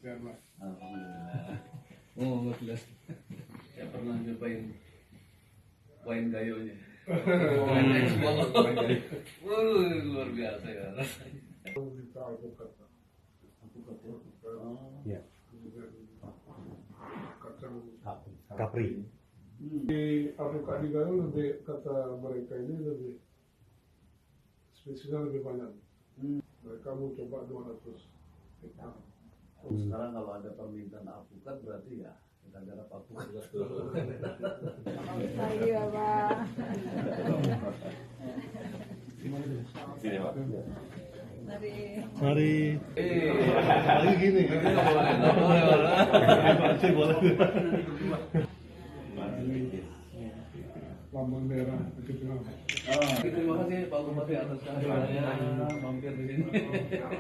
Biar Mas. Alhamdulillah. Oh, jelas. Saya pernah nyobain wine gayonya. Luar biasa ya rasanya. Kita alpukat. Alpukat ya. Ya. Kemudian kacang. Capri. Di alpukat di Gayo lebih, kata mereka ini lebih spesiesnya lebih banyak. Mereka mau coba 200 hektar. Sekarang kalau ada permintaan alpukat berarti ya kita garap alpukat. Iya, Pak. Sini, Pak. Dari Mari. Lagi gini. Nggak boleh. Lambang daerah Bukit Tengah. Terima kasih Pak Bupati atas kehadirannya mampir di sini.